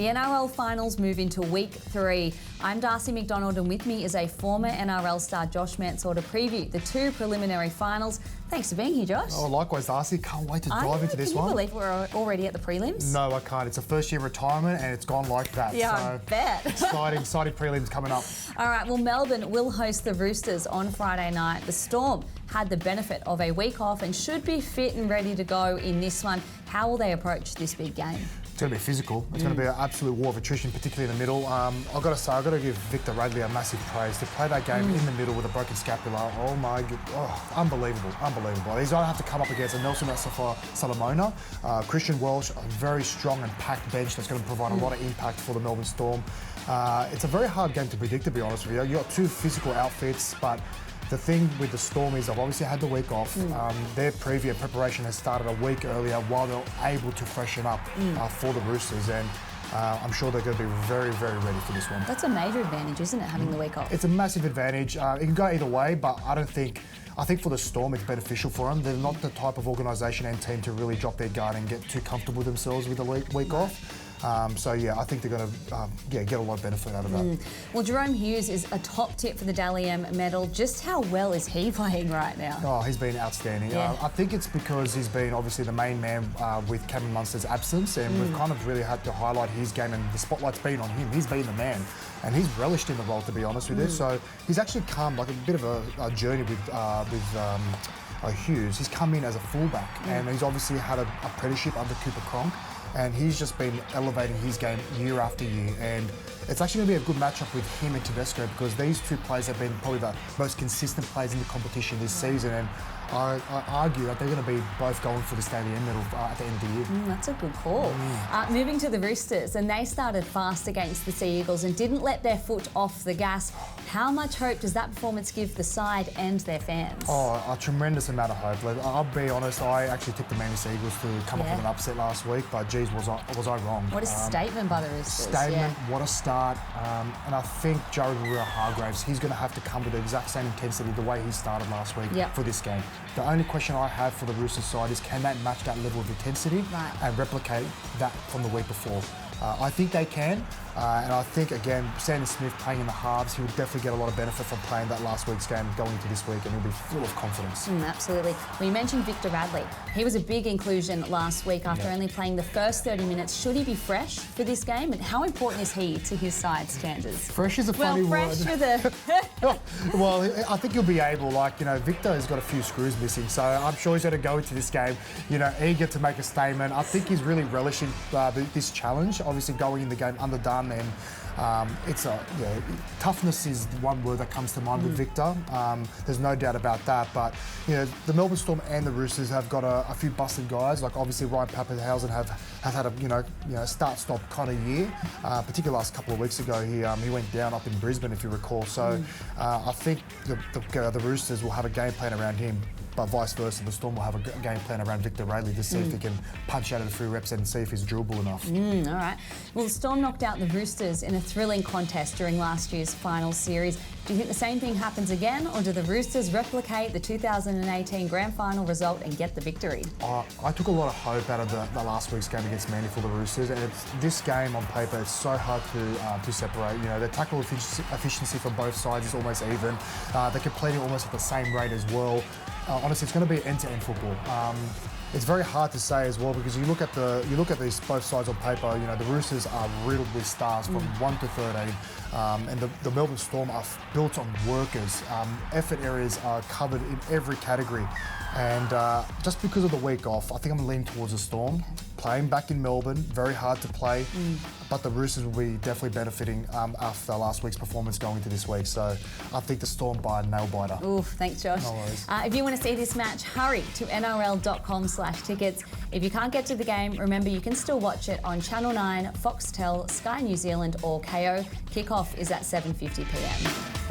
The NRL finals move into week 3. I'm Darcie McDonald, and with me is a former NRL star, Josh Mansour, to preview the 2 preliminary finals. Thanks for being here, Josh. Oh, likewise, Darcie. Can't wait to dive into this one. Can you believe we're already at the prelims? No, I can't. It's a first-year retirement, and it's gone like that. Yeah, so I bet. exciting prelims coming up. All right, well, Melbourne will host the Roosters on Friday night. The Storm had the benefit of a week off and should be fit and ready to go in this one. How will they approach this big game? It's going to be physical. It's going to be an absolute war of attrition, particularly in the middle. I've got to say, I've got to give Victor Radley a massive praise. To play that game in the middle with a broken scapula, oh my God, unbelievable. He's going to have to come up against a Nelson Solomona, Christian Welsh, a very strong and packed bench that's going to provide a lot of impact for the Melbourne Storm. It's a very hard game to predict, to be honest with you. You've got 2 physical outfits, but the thing with the Storm is they've obviously had the week off. Their preparation has started a week earlier while they're able to freshen up for the Roosters, and I'm sure they're going to be very, very ready for this one. That's a major advantage, isn't it, having the week off? It's a massive advantage. It can go either way, but I think for the Storm it's beneficial for them. They're not the type of organisation and team to really drop their guard and get too comfortable with themselves with the week off. So yeah, I think they're going to get a lot of benefit out of that. Well, Jerome Hughes is a top tip for the Dally M medal. Just how well is he playing right now? Oh, he's been outstanding. Yeah. I think it's because he's been obviously the main man with Cameron Munster's absence, and we've kind of really had to highlight his game, and the spotlight's been on him. He's been the man, and he's relished in the role, to be honest with you. So he's actually come like a bit of a journey with Hughes. He's come in as a fullback, and he's obviously had an apprenticeship under Cooper Cronk, and he's just been elevating his game year after year. And it's actually going to be a good matchup with him and Tedesco, because these 2 players have been probably the most consistent players in the competition this season. And I argue that they're going to be both going for the Dally M medal at the end of the year. That's a good call. Moving to the Roosters, and they started fast against the Sea Eagles and didn't let their foot off the gas. How much hope does that performance give the side and their fans? Oh, a tremendous amount of hope. I'll be honest, I actually took the Mansour Eagles to come up with an upset last week, but geez, was I wrong. What a statement by the Roosters. What a start. And I think Jared Hargraves, he's going to have to come with the exact same intensity the way he started last week for this game. The only question I have for the Roosters side is, can they match that level of intensity and replicate that from the week before? I think they can, and I think, again, Sandon Smith playing in the halves, he would definitely get a lot of benefit from playing that last week's game going into this week, and he'll be full of confidence. Absolutely. Well, you mentioned Victor Radley. He was a big inclusion last week after only playing the first 30 minutes. Should he be fresh for this game, and how important is he to his side's chances? Fresh is a funny word. Well, I think he'll be able, Victor has got a few screws missing, so I'm sure he's going to go into this game, eager to make a statement. I think he's really relishing this challenge. Obviously, going in the game underdone, and toughness is one word that comes to mind with Victor. There's no doubt about that. But the Melbourne Storm and the Roosters have got a few busted guys. Like obviously Ryan Papenhuyzen has had a start-stop kind of year. Particularly last couple of weeks ago, he went down up in Brisbane, if you recall. So I think the Roosters will have a game plan around him. But vice versa, the Storm will have a game plan around Victor Radley to see if he can punch out of the 3 reps and see if he's durable enough. All right. Well, the Storm knocked out the Roosters in a thrilling contest during last year's final series. Do you think the same thing happens again, or do the Roosters replicate the 2018 grand final result and get the victory? I took a lot of hope out of the last week's game against Manly for the Roosters, and this game on paper, it's so hard to separate. The tackle efficiency from both sides is almost even. They're completing almost at the same rate as well. Honestly, it's going to be end-to-end football. It's very hard to say as well, because you look at these both sides on paper. The Roosters are riddled with stars from 1 to 13, and the Melbourne Storm are built on workers. Effort areas are covered in every category, and just because of the week off, I think I'm leaning towards the Storm. Playing back in Melbourne, very hard to play, but the Roosters will be definitely benefiting after last week's performance going into this week. So I think the Storm by a nail-biter. Oof, thanks, Josh. No worries. If you want to see this match, hurry to nrl.com/tickets. If you can't get to the game, remember you can still watch it on Channel 9, Foxtel, Sky New Zealand or KO. Kickoff is at 7:50 p.m.